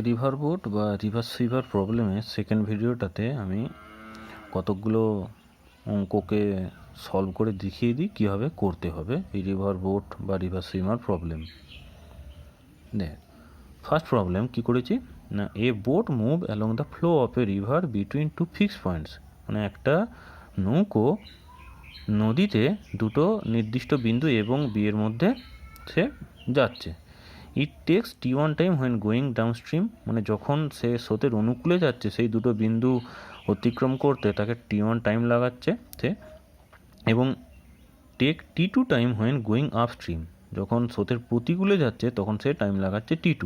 River boat বা river sweeper প্রবলেমের second ভিডিওটাতে আমি কতকগুলো অঙ্ককে সলভ করে দেখিয়ে দিই কীভাবে করতে হবে এই রিভার বোট বা রিভার সুইমার প্রবলেম। দেখ, ফার্স্ট প্রবলেম কী করেছি না, a boat move along the flow of a river between two fixed points, মানে একটা নৌকো নদীতে দুটো নির্দিষ্ট বিন্দু এবং বি এর মধ্যে সে যাচ্ছে। It takes T1 time when going down stream, মানে যখন সে স্রোতের অনুকূলে যাচ্ছে সেই দুটো বিন্দু অতিক্রম করতে তাকে T1 টাইম লাগাচ্ছে সে, এবং take T2 time when going upstream, যখন স্রোতের প্রতিকূলে যাচ্ছে তখন সে টাইম লাগাচ্ছে T2।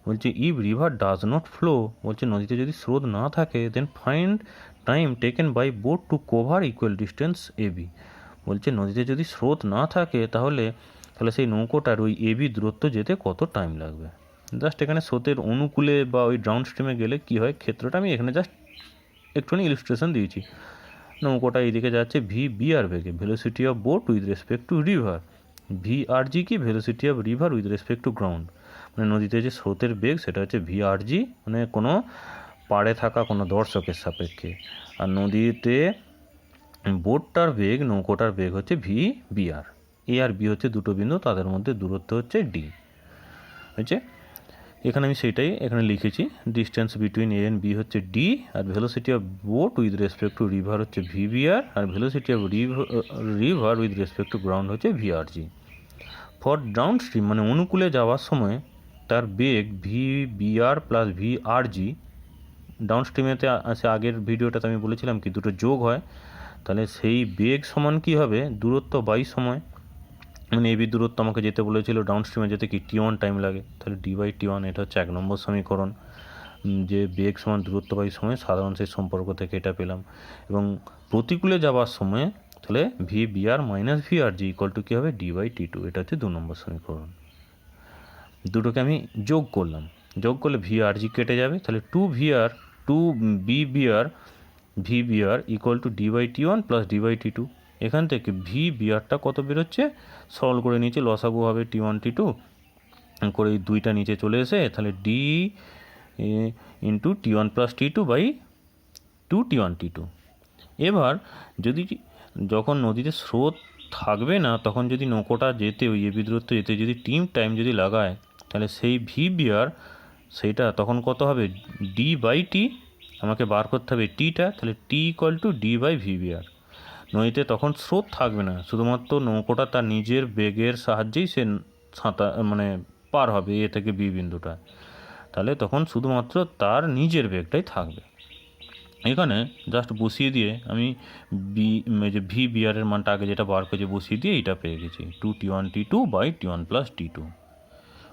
বলছে if river does not flow, বলছে নদীতে যদি স্রোত না থাকে, then find time taken by boat to cover equal distance AB. বলছে নদীতে যদি স্রোত না থাকে তাহলে সেই নৌকোটার ওই এবি দূরত্ব যেতে কত টাইম লাগবে। জাস্ট এখানে স্রোতের অনুকূলে বা ওই ডাউন স্ট্রিমে গেলে কী হয় ক্ষেত্রটা আমি এখানে জাস্ট একটুখানি ইলিস্ট্রেশন দিয়েছি। নৌকোটা এইদিকে যাচ্ছে ভি বি আর বেগে, velocity of boat with respect to river. V R G কি, velocity of river with respect to ground. মানে নদীতে যে স্রোতের বেগ সেটা হচ্ছে ভি আর জি, মানে কোনো পাড়ে থাকা কোনো দর্শকের সাপেক্ষে। আর নদীতে বোটটার বেগ, নৌকোটার বেগ হচ্ছে ভি বি আর। এ আর বি হচ্ছে দুটো বিন্দু, তাদের মধ্যে দূরত্ব হচ্ছে ডি। হচ্ছে এখানে আমি সেটাই এখানে লিখেছি, distance between A and B হচ্ছে ডি, আর velocity of boat with respect to river হচ্ছে ভি বি আর, আর velocity of river with respect to ground হচ্ছে V R G. For downstream, মানে অনুকূলে যাওয়ার সময় তার বেগ V B R plus V R G. ডাউন স্ট্রিমেতে আছে, আগের ভিডিওটাতে আমি বলেছিলাম কি দুটো যোগ হয়, তাহলে সেই বেগ সমান কী হবে দূরত্ব বাই সময়। মানে এবি দূরত্ব আমাকে যেতে বলেছিল ডাউন স্ট্রিমে যেতে কি T1 টাইম লাগে, তাহলে ডি বাই T1, এটা হচ্ছে 1 নম্বর সমীকরণ। যে বেগ সমান দূরত্ব বাই সময়, সাধারণ সেই সম্পর্ক থেকে এটা পেলাম। এবং প্রতিকূলে যাওয়ার সময় তাহলে V B R minus V R G equal to কী হবে ডি বাই T2, এটা হচ্ছে 2 নম্বর সমীকরণ। দুটোকে আমি যোগ করলাম, যোগ করলে ভি আর জি কেটে যাবে, তাহলে two B B R V B R equal to D by T1 plus D by T2। এখান থেকে ভি বি আরটা কত বেরোচ্ছে সরল করে নিচে, লসাগু হবে T1 T2 করে এই দুইটা নিচে চলে এসে তাহলে D into T1 plus T2 by 2 T1 T2। এবার যদি যখন নদীতে স্রোত থাকবে না তখন যদি নৌকোটা যেতে ওই এবি দূরত্ব যেতে যদি টাইম যদি লাগায়, তাহলে সেই ভি বি আর সেইটা তখন কত হবে ডি বাই টি, আমাকে বার করতে হবে টিটা, তাহলে T equal to D by V B R. নদীতে তখন স্রোত থাকবে না, শুধুমাত্র নৌকোটা তার নিজের বেগের সাহায্যেই সে মানে পার হবে এ থেকে বি বিন্দুটা, তাহলে তখন শুধুমাত্র তার নিজের বেগটাই থাকবে। এখানে জাস্ট বসিয়ে দিয়ে আমি যে ভি বি আরের মানটা আগে যেটা বার করেছি বসিয়ে দিয়ে এইটা পেয়ে গেছি 2 T1 T2 by T1 plus T2।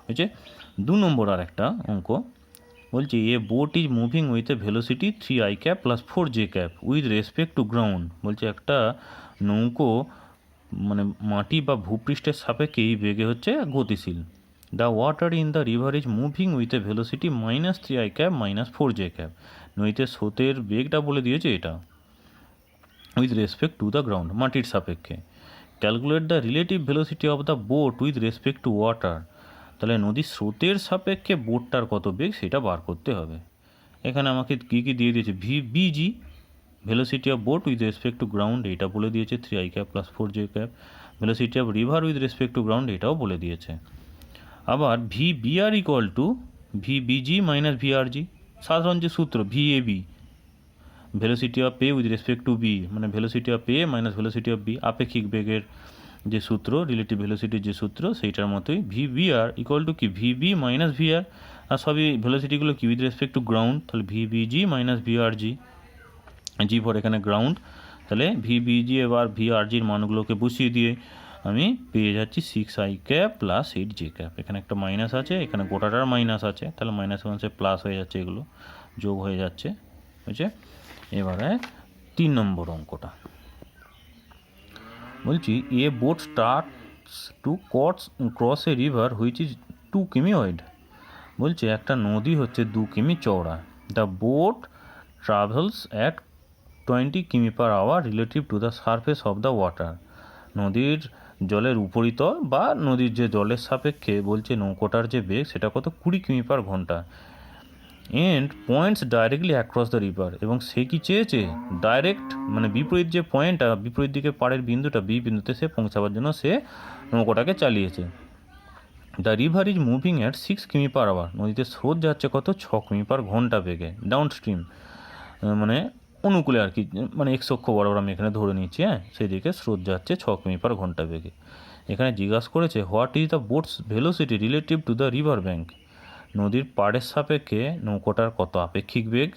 হচ্ছে 2 নম্বর আর একটা অঙ্ক, বলছি a BOT is moving with a velocity 3i cap plus 4j cap with respect to ground. বলছে একটা নৌকো মানে মাটি বা ভূপৃষ্ঠের সাপেক্ষে এই বেগে হচ্ছে গতিশীল। The water in the river is moving with a velocity minus 3i cap minus 4j cap. নদীতে স্রোতের বেগটা বলে দিয়েছে এটা with respect to the ground, মাটির সাপেক্ষে। Calculate the relative velocity of the boat with respect two water. তাহলে নদীর স্রোতের সাপেক্ষে বোটটার কত বেগ সেটা বার করতে হবে। এখানে আমাকে কী কী দিয়ে দিয়েছে, V BG velocity of boat with respect to ground এটা বলে দিয়েছে 3i cap plus 4j cap. Velocity of river with respect to ground এটাও বলে দিয়েছে। আবার V BR equal to V BG minus V R G, সাধারণ যে সূত্র V A B, velocity of A with respect to B, মানে velocity of A minus velocity of B, আপেক্ষিক বেগের যে সূত্র, রিলেটিভ ভেলোসিটির যে সূত্র সেইটার মতোই V B R equal to কি V B minus V R, আর সবই ভেলোসিটিগুলো কি উইথ রেসপেক্ট টু গ্রাউন্ড, তাহলে V B G minus V R G, G for এখানে গ্রাউন্ড, তাহলে ভি বি জি এবার ভি আর জির মানগুলোকে বসিয়ে দিয়ে আমি পেয়ে যাচ্ছি 6i cap plus 8j cap. এখানে একটা মাইনাস আছে, এখানে গোটাটার মাইনাস আছে, তাহলে মাইনাস মাইনাসে প্লাস হয়ে যাচ্ছে, এগুলো যোগ হয়ে যাচ্ছে। বুঝছে? এবারে 3 নম্বর অঙ্কটা বলছি a boat starts to cross a river which is 2 কিমি ওয়াইড। বলছে একটা নদী হচ্ছে 2 কিমি চওড়া। দ্য বোট ট্রাভেলস অ্যাট 20 কিমি per hour relative to the surface of the water. নদীর জলের উপরিতল বা নদীর যে জলের সাপেক্ষে বলছে নৌকোটার যে বেগ সেটা কত 20 কিমি পার ঘন্টা। And points directly across the river, এবং সে কি চেয়েছে ডাইরেক্ট মানে বিপরীত যে পয়েন্টটা, বিপরীত দিকে পাড়ের বিন্দুটা, বি বিন্দুতে সে পৌঁছাবার জন্য সে নৌকোটাকে চালিয়েছে। The river is moving at 6 কিমি পার আওয়ার, নদীতে স্রোত যাচ্ছে কত 6 কিমি পার ঘন্টা বেগে ডাউন স্ট্রিম, মানে অনুকূলে আর কি, মানে এক্স অক্ষ বরাবর আমি এখানে ধরে নিচ্ছি, হ্যাঁ, সেদিকে স্রোত যাচ্ছে 6 কিমি পার ঘন্টা বেগে। এখানে জিজ্ঞাসা করেছে what is the boat's velocity relative to the river bank, নদীর পাড়ের সাপেক্ষে নৌকোটার কত আপেক্ষিক বেগ,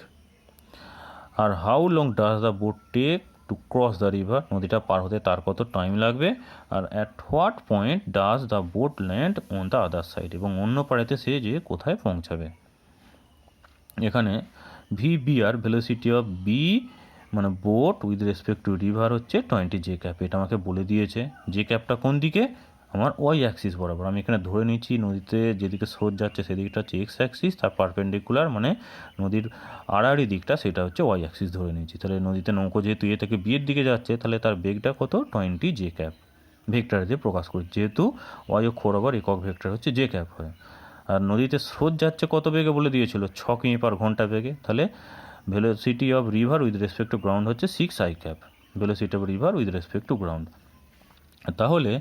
আর how long does the boat take to cross the river, নদীটা পার হতে তার কত টাইম লাগবে, আর at what point does the boat land on the other side, এবং অন্য পাড়েতে সে যে কোথায় পৌঁছাবে। এখানে ভিবিআর ভেলোসিটি অফ বি মানে boat with respect to river হচ্ছে 20 জে ক্যাপ, এটা আমাকে বলে দিয়েছে। জে ক্যাপটা কোন দিকে, আমার ওয়াই অ্যাক্সিস বরাবর, আমি এখানে ধরে নিচ্ছি নদীতে যেদিকে স্রোত যাচ্ছে সেদিকটা হচ্ছে এক্স অ্যাক্সিস, তার পারপেন্ডিকুলার মানে নদীর আড়াআড়ি দিকটা সেটা হচ্ছে ওয়াই অ্যাক্সিস ধরে নিচ্ছি। তাহলে নদীতে নৌকো যেহেতু এ থেকে বিয়ের দিকে যাচ্ছে, তাহলে তার বেগটা কত 20 জে ক্যাপ, ভেক্টর দিয়ে প্রকাশ করি, যেহেতু ওয়াই অক্ষ বরাবর একক ভেক্টর হচ্ছে জে ক্যাপ হয়। আর নদীতে স্রোত যাচ্ছে কত বেগে বলে দিয়েছিল 6 কিমি পার ঘন্টা বেগে, তাহলে velocity of river with respect to ground হচ্ছে 6 i cap, velocity of river with respect to ground. তাহলে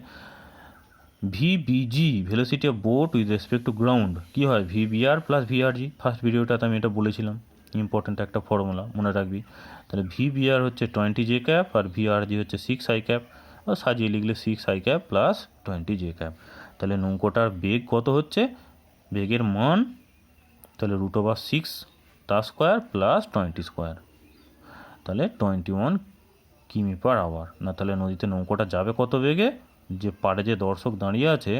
VBG velocity of boat with respect to ground কী হয়, ভিবিআর প্লাস ভিআরজি, ফার্স্ট ভিডিওটাতে আমি এটা বলেছিলাম, ইম্পর্ট্যান্ট একটা ফর্মুলা মনে রাখবি। তাহলে ভিবিআর হচ্ছে 20 জে ক্যাপ আর ভিআরজি হচ্ছে 6 আই ক্যাপ, আর সাজিয়ে লিখলে 6 i cap plus 20 J cap. তাহলে নৌকোটার বেগ কত হচ্ছে, বেগের মান তাহলে √6 তার স্কোয়ার প্লাস 20 স্কোয়ার, তাহলে 21 কিমি পার আওয়ার। না তাহলে নদীতে নৌকোটা যাবে কত বেগে, যে পাড়ে যে দর্শক দাঁড়িয়ে আছে,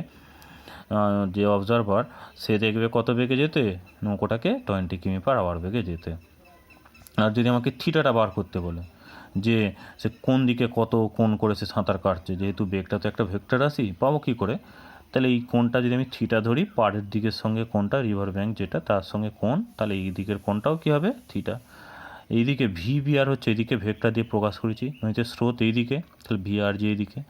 যে অবজারভার, সে দেখবে কত বেগে যেতে, নৌকোটাকে 20 কিমি পার আওয়ার বেগে যেতে। আর যদি আমাকে থিটাটা বার করতে বলে, যে সে কোন দিকে কত কোণ করে সে সাঁতার কাটছে, যেহেতু বেগটা তো একটা ভেক্টর রাশি, পাবো কী করে, তাহলে এই কোণটা যদি আমি থিটা ধরি, পাড়ের দিকের সঙ্গে কোণটা রিভার ব্যাঙ্ক যেটা তার সঙ্গে কোণ, তাহলে এই দিকের কোণটাও কী হবে থিটা। এইদিকে ভিবিআর হচ্ছে এদিকে ভেক্টর দিয়ে প্রকাশ করেছি, নইতে স্রোত এইদিকে, তাহলে ভিআরজি এইদিকে,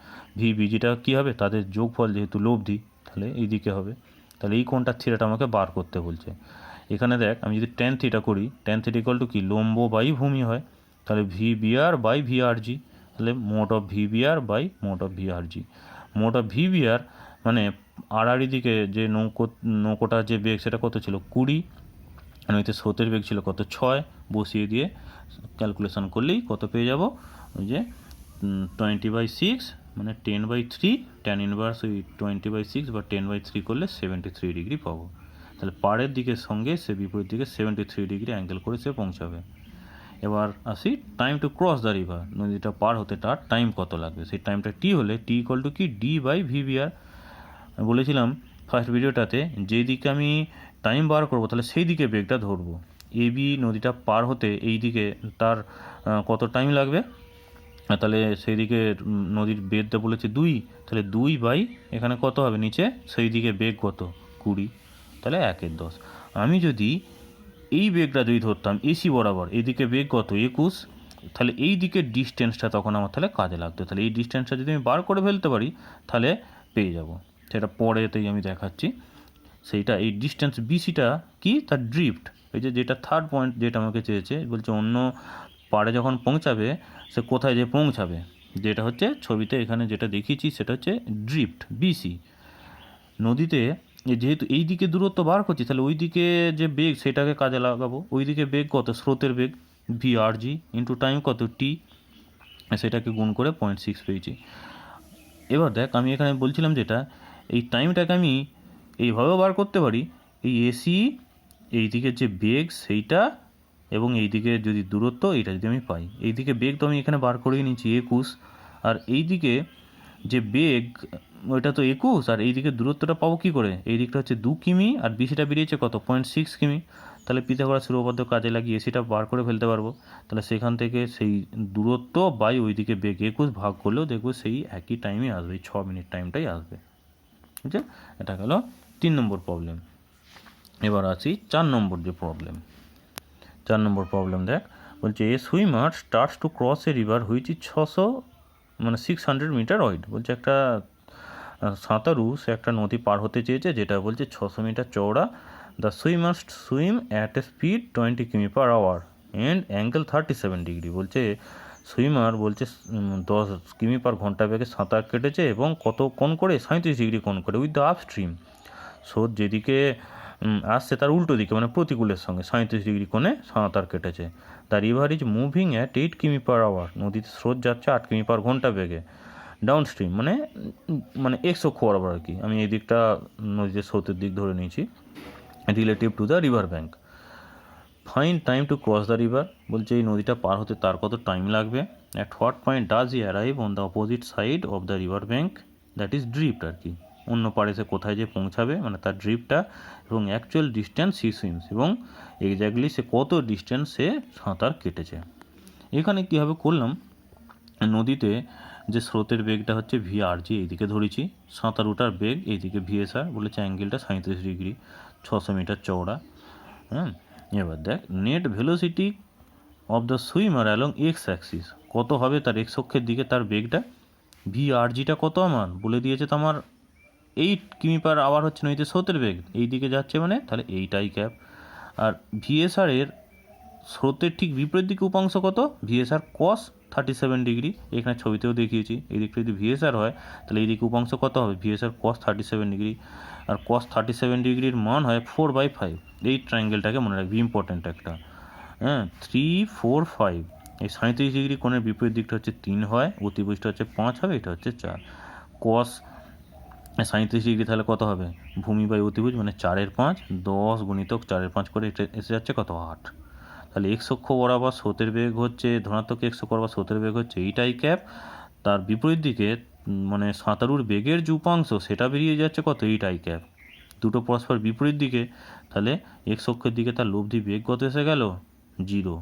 ভিবিজিটা কী হবে তাদের যোগফল যেহেতু লব্ধি, তাহলে এইদিকে হবে। তাহলে এই কোণটার থিটাটা আমাকে বার করতে বলছে। এখানে দেখ আমি যদি ট্যান থিটা করি, ট্যান থিটা ইকুয়াল টু কি লম্ব বাই ভূমি হয়, তাহলে ভিবিআর বাই ভিআরজি, তাহলে মোট অফ ভিবিআর বাই মোট অফ ভিআরজি। মোট অফ ভিবিআর মানে আড়াআড়ি দিকে যে নৌকোটার যে বেগ সেটা কত ছিল 20, নইতে স্রোতের বেগ ছিল কত 6, বসিয়ে দিয়ে ক্যালকুলেশন করলেই কত পেয়ে যাব, ওই যে 20/6 মানে 10/3, ট্যান ইনভার্স ওই 20/6 বা 10/3 করলে 73 ডিগ্রি পাবো। তাহলে পাড়ের দিকের সঙ্গে সে বিপরীত দিকে 73 ডিগ্রি অ্যাঙ্গেল করে সে পৌঁছাবে। এবার আসি time to cross the river, নদীটা পার হতে তার টাইম কত লাগবে, সেই টাইমটা টি হলে টি ইকুয়াল টু কি D/VBR। বলেছিলাম ফার্স্ট ভিডিওটাতে, যেই দিকে আমি টাইম বার করবো তাহলে সেই দিকে বেগটা ধরবো। এবি নদীটা পার হতে এই দিকে তার কত টাইম লাগবে, তাহলে সেই দিকে নদীর বেগটা বলেছে 2, তাহলে 2 এখানে কত হবে নিচে, সেই দিকে বেগ কত 20, তাহলে 1/10। আমি যদি এই বেগটা যদি ধরতাম এসি বরাবর, এইদিকে বেগ কত 21, তাহলে এই দিকের ডিস্টেন্সটা তখন আমার তাহলে কাজে লাগতো। তাহলে এই ডিস্টেন্সটা যদি আমি বার করে ফেলতে পারি তাহলে পেয়ে যাব, সেটা পরেতেই আমি দেখাচ্ছি। সেইটা এই ডিস্টেন্স বিসিটা কি, তার ড্রিফট, এই যে যেটা থার্ড পয়েন্ট যেটা আমাকে চেয়েছে, বলছে অন্য পাড়ে যখন পৌঁছাবে সে কোথায় যে পৌঁছাবে, যেটা হচ্ছে ছবিতে এখানে যেটা দেখিয়েছি সেটা হচ্ছে ড্রিফট বিসি। নদীতে যেহেতু এই দিকে দূরত্ব বার করছি, তাহলে ওই দিকে যে বেগ সেটাকে কাজে লাগাবো, ওই দিকে বেগ কত স্রোতের বেগ ভিআরজি ইন্টু টাইম কত টি, সেটাকে গুণ করে 0.6 পেয়েছি। এবার দেখ আমি এখানে বলছিলাম যেটা, এই টাইমটাকে আমি এইভাবেও বার করতে পারি, এই এসি এই দিকের যে বেগ সেইটা এবং এই দিকে যদি দূরত্ব এইটা যদি আমি পাই, এই দিকে বেগ তো আমি এখানে বার করেই নিচ্ছি 21, আর এই দিকে যে বেগ ওইটা তো 21, আর এই দিকে দূরত্বটা পাবো কী করে, এই দিকটা হচ্ছে 2 কিমি আর বিসিটা বেরিয়েছে কত 0.6 কিমি, তাহলে পিথাগোরাসের উপপাদ্য কাজে লাগিয়ে এসিটা বার করে ফেলতে পারবো। তাহলে সেখান থেকে সেই দূরত্ব বাই ওই দিকে বেগ 21 ভাগ করলেও দেখবো সেই একই টাইমে আসবে, 6 মিনিট টাইমটাই আসবে। বুঝছে, এটা গেল 3 নম্বর প্রবলেম। এবার আসি 4 নম্বর যে প্রবলেম। 4 নম্বর প্রবলেম দেখ, বলছে a swimmer starts to cross a river which is 600 metre wide. বলছে একটা সাঁতারু সে একটা নদী পার হতে চেয়েছে যেটা বলছে 600 মিটার চওড়া, the swim must swim at a speed 20 কিমি per hour and angle 37 degree. বলছে সুইমার বলছে 10 কিমি পার ঘন্টা বেগে সাঁতার কেটেছে এবং কত কোণ করে 37 ডিগ্রি কোণ করে উইথ দ্য আপ স্ট্রিম। স্রোত যেদিকে আসছে তার উল্টো দিকে মানে প্রতিকূলের সঙ্গে 37 ডিগ্রি কোণে সাঁতার কেটেছে। The river is moving at 8 কিমি পার আওয়ার। নদীতে স্রোত যাচ্ছে 8 কিমি পার ঘন্টা বেগে ডাউন স্ট্রিম মানে মানে এক্স অক্ষ বরাবর আর কি, আমি এই দিকটা নদীতে স্রোতের দিক ধরে নিয়েছি, relative to the river bank. Fine time to cross the river. বলছে এই নদীটা পার হতে তার কত টাইম লাগবে। At what point does he arrive on the opposite side of the river bank, that is drift আর কি, অন্য পাড়ে সে কোথায় যে পৌঁছাবে মানে তার ড্রিফটটা, এবং অ্যাকচুয়াল ডিস্টেন্স সি সুইমস, এবং এক্স্যাক্টলি সে কত ডিস্টেন্স সে সাঁতার কেটেছে। এখানে কীভাবে করলাম, নদীতে যে স্রোতের বেগটা হচ্ছে ভিআরজি এইদিকে ধরেছি, সাঁতারুটার বেগ এইদিকে ভিএসআর, বলেছে অ্যাঙ্গেলটা 37 ডিগ্রি, 600 মিটার চওড়া। হ্যাঁ, এবার দেখ net velocity of the swimmer along X Axis, কত হবে তার এক্স অক্ষের দিকে তার বেগটা। ভিআরজিটা কত আমার বলে দিয়েছে, তো আমার 8 কিমি পার আওয়ার হচ্ছে নদীতে স্রোতের বেগ, এই দিকে যাচ্ছে মানে তাহলে এইটাই ক্যাপ। আর ভিএসআর এর স্রোতের ঠিক বিপরীত দিকে উপাংশ কত, ভিএসআর কস 37 ডিগ্রি, এখানে ছবিতেও দেখিয়েছি, এই দিকটা যদি ভিএসআর হয় তাহলে এই দিকে উপাংশ কত হবে, ভিএসআর কস 37 ডিগ্রি, আর কস 37 ডিগ্রির মান হয় 4/5। এই ট্রায়াঙ্গেলটাকে মনে রাখবি, ইম্পর্টেন্ট একটা। হ্যাঁ, 3, 4, 5, এই 37 ডিগ্রি কোণের বিপরীত দিকটা হচ্ছে 3 হয়, অতিভুজটা হচ্ছে 5 হবে, এটা হচ্ছে 4। কস 37 ডিগ্রি তাহলে কত হবে, ভূমি বাই অতিভুজ মানে 4/5, 10 গুণিতক 4/5 করে এটা এসে যাচ্ছে কত, 8। তাহলে এক্স অক্ষ বরাবর স্রোতের বেগ হচ্ছে, ধনাত্মক এক্স অক্ষ বরাবর স্রোতের বেগ হচ্ছে এইটাই ক্যাপ, তার বিপরীত দিকে মানে সাঁতারুর বেগের যে উপাংশ সেটা বেরিয়ে যাচ্ছে কত, এইটাই ক্যাপ। দুটো পরস্পর বিপরীত দিকে, তাহলে এক্স অক্ষের দিকে তার লব্ধি বেগ কত এসে গেল, 0,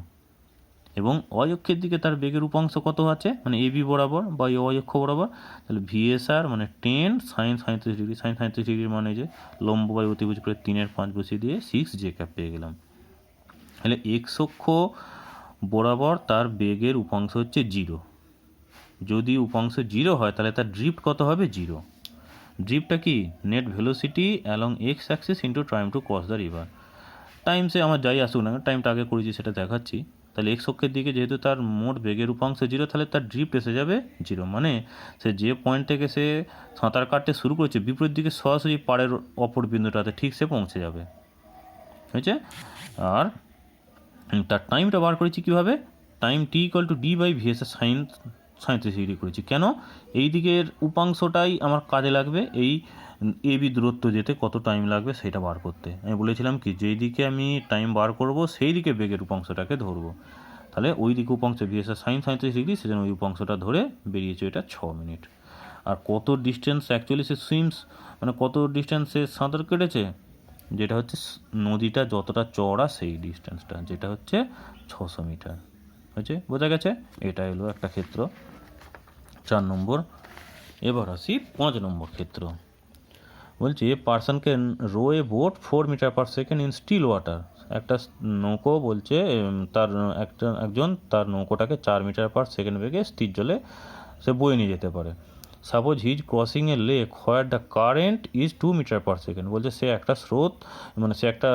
এবং ওয়াই অক্ষের দিকে তার বেগের উপাংশ কত আছে মানে এবি বরাবর বা ওয়াই অক্ষ বরাবর, তাহলে ভিএসআর মানে 10 সাইন 37 ডিগ্রি, সাইন 37 ডিগ্রির মানে যে লম্ব বাই অতিভুজ করে 3/5 বসিয়ে দিয়ে 6 জে ক্যাপ পেয়ে গেলাম। তাহলে এক্স অক্ষ বরাবর তার বেগের উপাংশ হচ্ছে 0, যদি উপাংশ 0 হয় তাহলে তার ড্রিফট কত হবে, 0। ড্রিফটটা কি, net velocity along X axis into time to cross the river. টাইমসে আমার যাই আসুক না, টাইমটা আগে করেছি সেটা দেখাচ্ছি। তাহলে এক্স অক্ষের দিকে যেহেতু তার মোট বেগের উপাংশ 0, তাহলে তার ড্রিফট এসে যাবে 0, মানে সে যে পয়েন্ট থেকে সে সাঁতার কাটতে শুরু করেছে বিপরীত দিকে সরাসরি পাড়ের অপর বিন্দুটাতে ঠিক সে পৌঁছে যাবে, হয়েছে। আর তার টাইমটা বার করেছি কীভাবে, time T equal to D by VSR sine 37 degree করেছি। কেন, এই দিকের উপাংশটাই আমার কাজে লাগবে, এই এবি দূরত্ব যেতে কত টাইম লাগবে সেটা বার করতে। আমি বলেছিলাম কি, যেই দিকে আমি টাইম বার করব সেই দিকে বেগের উপাংশটাকে ধরবো, তাহলে ওই দিকে উপাংশ ভিএসআর সাইন 37 ডিগ্রি, সেজন্য ওই উপাংশটা ধরে বেরিয়েছে এটা 6 মিনিট। আর কত ডিস্টেন্স অ্যাকচুয়ালি সে সুইমস মানে কত ডিস্টেন্স সে সাঁতার কেটেছে, যেটা হচ্ছে নদীটা যতটা চওড়া সেই ডিস্টেন্সটা, যেটা হচ্ছে 600 মিটার, হয়েছে, বোঝা গেছে। এটা হলো একটা ক্ষেত্র, 4 নম্বর। এবার আসি 5 নম্বর ক্ষেত্র। বলছি person can row a boat 4 metre per second in still water. একটা নৌকো বলছে তার একজন তার নৌকোটাকে 4 মিটার পার সেকেন্ড বেগে স্থির জলে সে বয়ে নিয়ে যেতে পারে। Suppose he is crossing a lake where the current is 2 metre per second. বলছে সে একটা স্রোত মানে সে একটা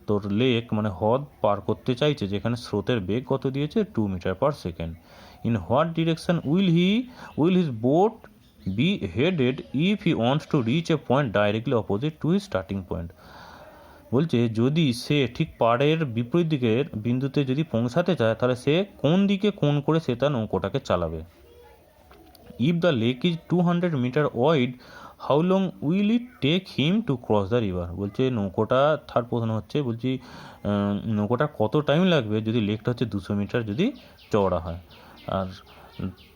তোর লেক মানে হ্রদ পার করতে চাইছে যেখানে স্রোতের বেগ কত দিয়েছে 2 metre per second. In what direction will his boat be headed if he wants to reach a point directly opposite to his starting point। বলছে যদি সে ঠিক পাড়ের বিপরীত দিকের বিন্দুতে যদি পৌঁছাতে চায় তাহলে সে কোন দিকে কোন করে সে তার নৌকোটাকে চালাবে। If the lake is 200 metre wide how long will it take him to cross the river. বলছে নৌকোটা, থার্ড প্রশ্ন হচ্ছে বলছি নৌকোটার কত টাইম লাগবে যদি লেকটা হচ্ছে 200 মিটার যদি চওড়া হয়। আর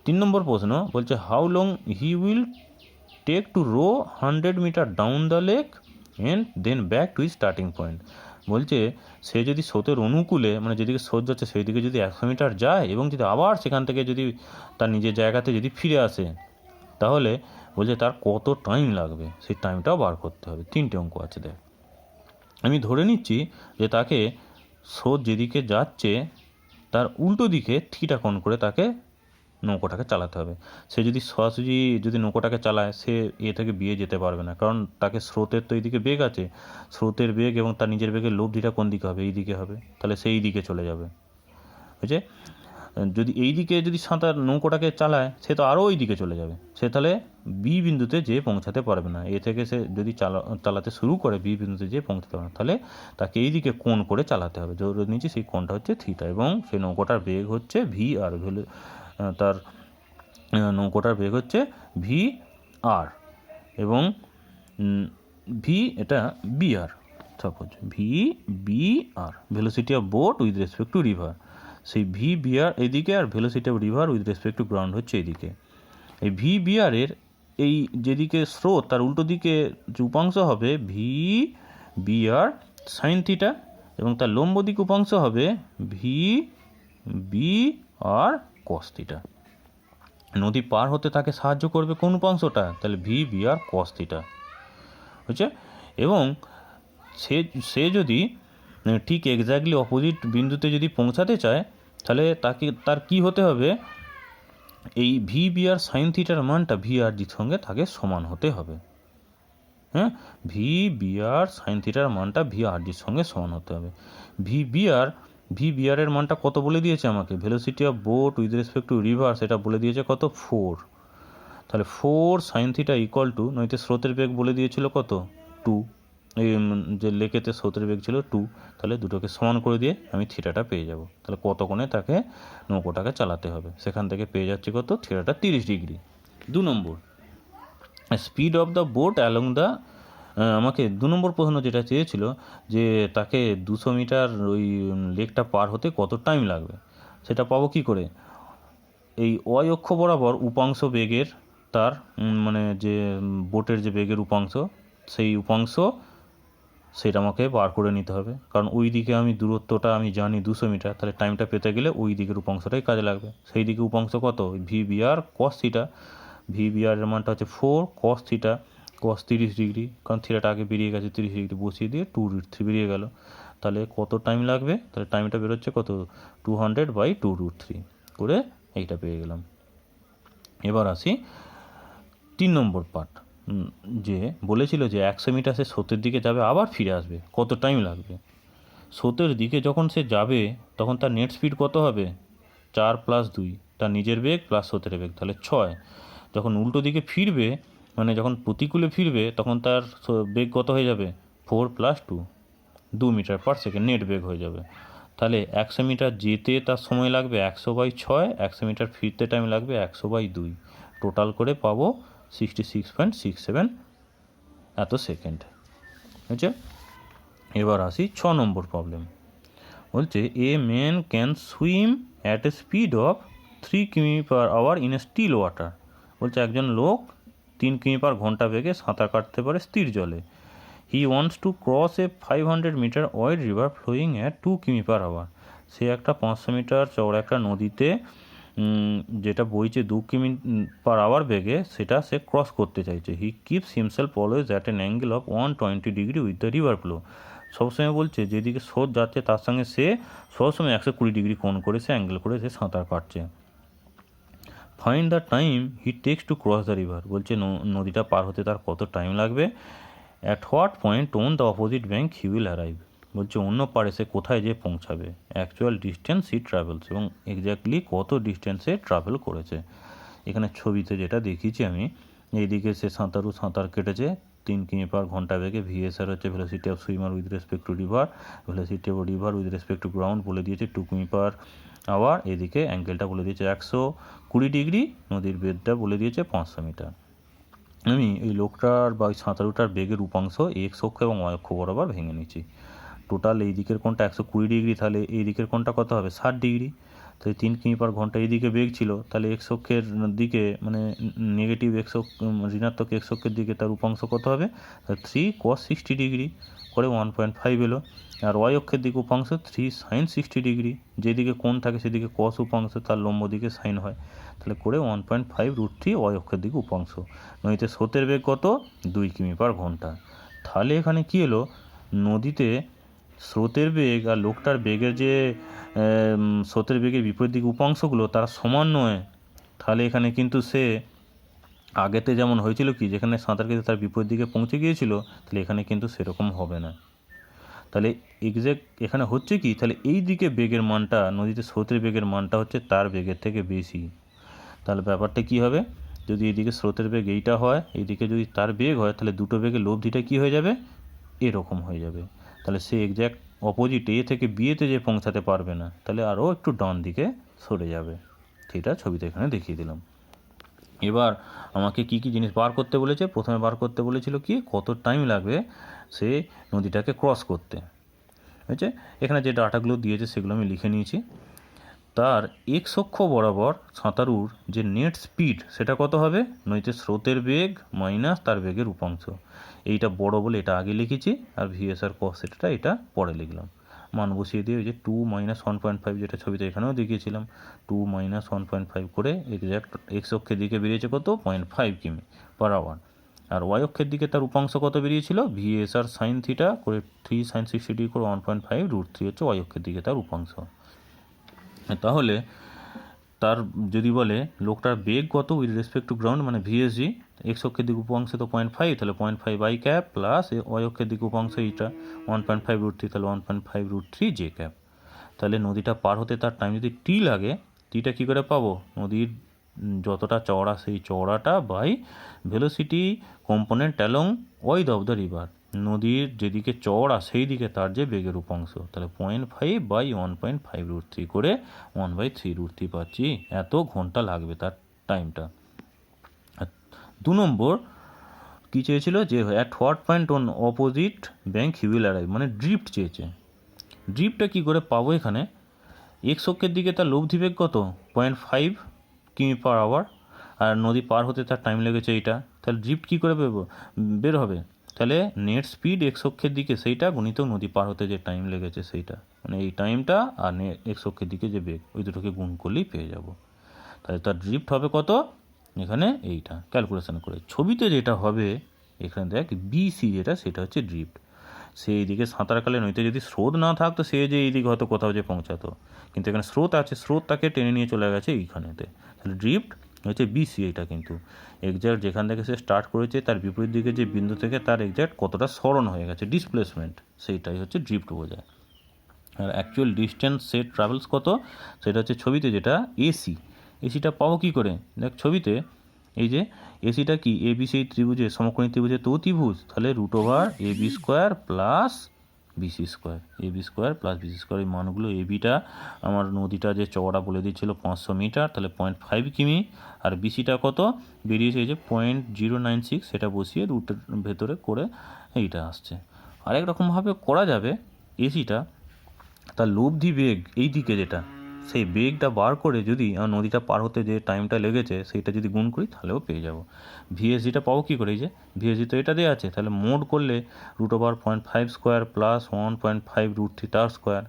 3 নম্বর প্রশ্ন বলছে how long he will take to row 100 metre down the lake and then back to his starting point. বলছে সে যদি স্রোতের অনুকূলে মানে যেদিকে স্রোত যাচ্ছে সেই দিকে যদি 100 মিটার যায় এবং যদি আবার সেখান থেকে যদি তার নিজের জায়গাতে যদি ফিরে আসে তাহলে বলছে তার কত টাইম লাগবে, সেই টাইমটাও বার করতে হবে। 3টে অঙ্ক আছে দেখ। আমি ধরে নিচ্ছি যে তাকে স্রোত যেদিকে যাচ্ছে তার উল্টো দিকে থিটা কোণ করে তাকে নৌকোটাকে চালাতে হবে। সে যদি সরাসরি যদি নৌকোটাকে চালায়, সে এ থেকে বিয়ে যেতে পারবে না, কারণ তাকে স্রোতের তো এইদিকে বেগ আছে, স্রোতের বেগ এবং তার নিজের বেগের লব্ধিটা কোন দিকে হবে, এই দিকে হবে, তাহলে সেই দিকে চলে যাবে। বুঝছে? যদি এই দিকে যদি সাঁতার নৌকোটাকে চালায়, সে তো আরও ওই দিকে চলে যাবে, সে তাহলে বি বিন্দুতে যেয়ে পৌঁছাতে পারবে না। এ থেকে সে যদি চালাতে শুরু করে বি বিন্দুতে যেয়ে পৌঁছাতে পারবে না, তাহলে তাকে এই দিকে কোণ করে চালাতে হবে। ধরে নিচ্ছি সেই কোণটা হচ্ছে থিটা, এবং সেই নৌকোটার বেগ হচ্ছে ভি আর, তার নৌকোটার বেগ হচ্ছে ভি আর, এবং ভি এটা B R, suppose V B R, velocity of boat with respect to river. সেই ভি বিআর এদিকে, আর velocity of river with respect to ground হচ্ছে এদিকে। এই ভি বিআরের এই যেদিকে স্রোত, তার উল্টো দিকে যে উপাংশ হবে ভি বিআর সাইন থিটা, এবং তার লম্ব দিক উপাংশ হবে ভি বি আর কস থিটা। নদী পার হতে তাকে সাহায্য করবে কোন উপাংশটা, তাহলে ভি বি আর কস থিটা হচ্ছে। এবং সে যদি ঠিক এক্স্যাক্টলি অপোজিট বিন্দুতে যদি পৌঁছাতে চায়, তাহলে তার কি হতে হবে, এই ভি বি আর সাইন থিটার মানটা ভি আর জির সঙ্গে তাকে সমান হতে হবে। হ্যাঁ, ভি বি আর সাইন থিটার মানটা ভি আর জির সঙ্গে সমান হতে হবে। ভি বি আর এর মানটা কত বলে দিয়েছে আমাকে, velocity of boat with respect to river সেটা বলে দিয়েছে কত, 4। তাহলে 4 সাইন থিটা ইকুয়াল টু, নইতে স্রোতের বেগ বলে দিয়েছিল কত, 2, এই যে লেকেতে স্রোতের বেগ ছিল 2, তাহলে দুটোকে সমান করে দিয়ে আমি থিটাটা পেয়ে যাব। তাহলে কত কোণে তাকে নৌকোটাকে চালাতে হবে, সেখান থেকে পেয়ে যাচ্ছি কত, থিটাটা 30 degree. 2 number, speed of the boat along the, আমাকে 2 নম্বর প্রশ্ন যেটা চেয়েছিল যে তাকে 200 মিটার ওই লেকটা পার হতে কত টাইম লাগবে, সেটা পাবো কি করে, এই ওয়াই অক্ষ বরাবর উপাংশ বেগের, তার মানে যে বোটের যে বেগের উপাংশ, সেই উপাংশ সেটা আমাকে বার করে নিতে হবে, কারণ ওই দিকে আমি দূরত্বটা আমি জানি 200 মিটার, তাহলে টাইমটা পেতে গেলে ওই দিকের উপাংশটাই কাজে লাগবে। সেই দিকে উপাংশ কত, ভি বি আর কস থিটা, ভি বি আর এর মানটা হচ্ছে 4 কস থিটা, কস 30 ডিগ্রি, কারণ থিটাটা আগে বেরিয়ে গেছে, 30 ডিগ্রি বসিয়ে দিয়ে 2√3 বেরিয়ে গেল। তাহলে কত টাইম লাগবে, তাহলে টাইমটা বেরোচ্ছে কত, 200/2√3 করে এইটা পেয়ে গেলাম। এবার আসি 3 নম্বর পার্ট, যে বলেছিল যে 100 মিটার সে স্রোতের দিকে যাবে, আবার ফিরে আসবে, কত টাইম লাগবে। স্রোতের দিকে যখন সে যাবে, তখন তার নেট স্পিড কত হবে, 4 + 2, তার নিজের বেগ প্লাস স্রোতের বেগ, তাহলে 6। যখন উল্টো দিকে ফিরবে, মানে যখন প্রতিকূলে ফিরবে, তখন তার বেগ কত হয়ে যাবে, 4 + 2, 2 মিটার পার সেকেন্ড নেট বেগ হয়ে যাবে। তাহলে 100 মিটার যেতে তার সময় লাগবে 100/6, 100 মিটার ফিরতে টাইম লাগবে 100/2, টোটাল করে পাবো 66.67 এত সেকেন্ড। বুঝছে? এবার আসি 6 নম্বর প্রবলেম। বলছে a man can swim at a speed of 3 কিমি/আওয়ার ইন এ স্টিল ওয়াটার। বলছে একজন লোক 3 কিমি/ঘন্টা বেগে সাঁতার কাটতে পারে স্থির জলে। He wants to cross a 500 metre wide river flowing at 2 কিমি/আওয়ার। সে একটা 500 মিটার চওড়া একটা নদীতে যেটা বইছে 2 কিমি/আওয়ার বেগে, সেটা সে ক্রস করতে চাইছে। He keeps himself always at an angle of 120 degree with the river flow. সবসময় বলছে যেদিকে স্রোত যাচ্ছে তার সঙ্গে সে সবসময় 120 ডিগ্রি কোণ করে সে অ্যাঙ্গেল করে সে সাঁতার কাটছে। Find the time he takes to cross the river. বলছে নদীটা পার হতে তার কত টাইম লাগবে। At what point on the opposite bank he will arrive. বলছে অন্য পারে সে কোথায় যেয়ে পৌঁছাবে, অ্যাকচুয়াল ডিস্টেন্স হি ট্রাভেলস, এবং এক্স্যাক্টলি কত ডিস্টেন্সে ট্রাভেল করেছে। এখানে ছবিতে যেটা দেখিয়েছি আমি, এইদিকে সে সাঁতার কেটেছে 3 কিমি/ঘন্টা বেগে। ভিএসআর হচ্ছে velocity of swimmer with respect to river, velocity of river with respect to ground বলে দিয়েছে 2 কিমি/আওয়ার। এদিকে অ্যাঙ্গেলটা বলে দিয়েছে 120 ডিগ্রি, নদীর বেগটা বলে দিয়েছে 500 মিটার। আমি এই লোকটার বা ওই সাঁতারুটার বেগের উপাংশ এক্স অক্ষ এবং ওয়াই অক্ষ বরাবর ভেঙে নিচ্ছি। টোটাল এই দিকের কোণটা 120 ডিগ্রি, তাহলে এই দিকের কোণটা কত হবে, 60 ডিগ্রি। তাহলে 3 কিমি/ঘন্টা এইদিকে বেগ ছিল, তাহলে এক্স অক্ষের দিকে মানে নেগেটিভ এক্স অক্ষ, ঋণাত্মক এক্স অক্ষের দিকে তার উপাংশ কত হবে, 3 cos 60 ডিগ্রি করে 1.5 এলো। আর ওয়াই অক্ষের দিকে উপাংশ 3 sin 60 ডিগ্রি, যেদিকে কোণ থাকে সেদিকে cos উপাংশ, তার লম্ব দিকে সাইন হয়, তাহলে করে 1.5√3 ওয়াই অক্ষের দিকে উপাংশ। নদীতে স্রোতের বেগ কত, 2 কিমি/ঘন্টা। তাহলে এখানে কি এলো, নদীতে স্রোতের বেগ আর লোকটার বেগের যে স্রোতের বেগের বিপরীত দিকে উপাংশগুলো তারা সমান নয়, তাহলে এখানে কিন্তু সে আগেতে যেমন হয়েছিল কি, যেখানে সাঁতার কেটে তার বিপরীত দিকে পৌঁছে গিয়েছিল, তাহলে এখানে কিন্তু সেরকম হবে না। তাহলে এক্স্যাক্ট এখানে হচ্ছে কি, তাহলে এই দিকে বেগের মানটা, নদীতে স্রোতের বেগের মানটা হচ্ছে তার বেগের থেকে বেশি। তাহলে ব্যাপারটা কি হবে, যদি এদিকে স্রোতের বেগ এইটা হয়, এইদিকে যদি তার বেগ হয়, তাহলে দুটো বেগের লব্ধিটা কি হয়ে যাবে, এরকম হয়ে যাবে। তাহলে সে এক্স্যাক্ট অপোজিট এ থেকে বিয়েতে যে পৌঁছাতে পারবে না, তাহলে আরও একটু ডান দিকে সরে যাবে। সেটা ছবিতে এখানে দেখিয়ে দিলাম। এবার আমাকে কি কি জিনিস বার করতে বলেছে, প্রথমে বার করতে বলেছিল কি, কত টাইম লাগবে সে নদীটাকে ক্রস করতে। হয়েছে, এখানে যে ডাটাগুলো দিয়েছে সেগুলো আমি লিখে নিয়েছি। তার এক্স অক্ষ বরাবর সাঁতারুর যে নেট স্পিড সেটা কত হবে, নদীতে স্রোতের বেগ মাইনাস তার বেগের উপাংশ। এইটা বড় বলে এটা আগে লিখেছি, আর ভিএসআর কস এটা পরে লিখলাম। মান বসিয়ে দিয়ে ওই যে 2 - 1.5, যেটা ছবিতে এখানেও দেখিয়েছিলাম, 2 - 1.5 করে এক্স্যাক্ট এক্স অক্ষের দিকে বেরিয়েছে কত, 0.5 কিমি পার আওয়ার। আর ওয়াই অক্ষের দিকে তার উপাংশ কত বেরিয়েছিল, ভিএসআর সাইন থিটা করে 3 sin 60 ডিগ্রি করে 1.5 √3 হচ্ছে ওয়াই অক্ষের দিকে তার উপাংশ। তাহলে তার যদি বলে লোকটার বেগ কত উইথ রেসপেক্ট টু গ্রাউন্ড, মানে ভিএসজি, এক্স অক্ষের দিকে উপাংশে তো 0.5, তাহলে 0.5 বাই ক্যাপ প্লাস ওয়াই অক্ষের দিকে উপাংশ এইটা 1.5 √3, তাহলে 1.5 √3 জে ক্যাপ। তাহলে নদীটা পার হতে তার টাইম যদি টি লাগে, টিটা কী করে পাবো, নদীর যতটা চওড়া সেই চওড়াটা by velocity component along wide of the river, নদীর যেদিকে চওড়া সেই দিকে তার যে বেগের উপাংশ, তাহলে 0.5 বাই 1.5 √3 করে 1/3 √3 পাচ্ছি। এত ঘন্টা লাগবে তার টাইমটা। 2 নম্বর কী চেয়েছিল, যে at what point on opposite bank he will arrive, মানে ড্রিফট চেয়েছে। ড্রিফটটা কী করে পাবো, এখানে এক্স অক্ষের দিকে তার লব্ধি বেগ কত, 0.5 কিমি পার আওয়ার, আর নদী পার হতে তার টাইম লেগেছে এইটা, তাহলে ড্রিফট কী করে বের হবে, তাহলে নেট স্পিড এক্স অক্ষের দিকে সেইটা গুণিত নদী পার হতে যে টাইম লেগেছে সেইটা, মানে এই টাইমটা আর এক্স অক্ষের দিকে যে বেগ, ওই দুটোকে গুণ করলেই পেয়ে যাব। তাহলে তার ড্রিফট হবে কত, এখানে এইটা ক্যালকুলেশন করে। ছবিতে যেটা হবে এখানে দেখ বিসি যেটা, সেটা হচ্ছে ড্রিফট। সে এইদিকে সাঁতারকালে নদীতে যদি স্রোত না থাকতো, সে যে এইদিকে হয়তো কোথাও যে পৌঁছাতো, কিন্তু এখানে স্রোত আছে, স্রোত তাকে টেনে নিয়ে চলে গেছে এইখানেতে, তাহলে ড্রিফট হচ্ছে বিসি। এটা কিন্তু এক্স্যাক্ট যেখান থেকে সে স্টার্ট করেছে তার বিপরীত দিকে যে বিন্দু থেকে তার এক্স্যাক্ট কতটা সরণ হয়ে গেছে, ডিসপ্লেসমেন্ট, সেইটাই হচ্ছে ড্রিফট বোঝায়। আর অ্যাকচুয়াল ডিস্টেন্স সে ট্রাভেলস কত, সেটা হচ্ছে ছবিতে যেটা এসি। এসিটা পাবো কী করে, দেখ ছবিতে এই যে এসিটা কি, এবিসি ত্রিভুজে সমকোণী ত্রিভুজে তো অতিভুজ, তাহলে √AB² plus BC square, AB square plus BC square. এই মানগুলো, এবিটা আমার নদীটা যে চওড়া বলে দিচ্ছিল 500 মিটার, তাহলে 0.5 কিমি, আর বিসিটা কত বেরিয়েছে এই যে 0.096, সেটা বসিয়ে রুটের ভেতরে করে এইটা আসছে। আরেক রকমভাবে করা যাবে, এসিটা তার লব্ধি বেগ এই দিকে যেটা, সেই বেগটা বার করে যদি নদীটা পার হতে যে টাইমটা লেগেছে সেইটা যদি গুণ করি, তাহলেও পেয়ে যাব। ভিএসজিটা পাবো কী করে, এই যে ভিএসজি তো এটা দেওয়া আছে, তাহলে মোড করলে √0.5² প্লাস 1.5 √3 তার স্কোয়ার,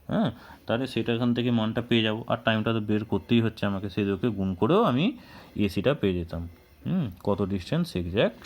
হ্যাঁ, তাহলে সেটা এখান থেকে মানটা পেয়ে যাব। আর টাইমটা তো বের করতেই হচ্ছে আমাকে, সেই দুটোকে গুণ করেও আমি এসিটা পেয়ে যেতাম। কত ডিস্টেন্স এক্স্যাক্ট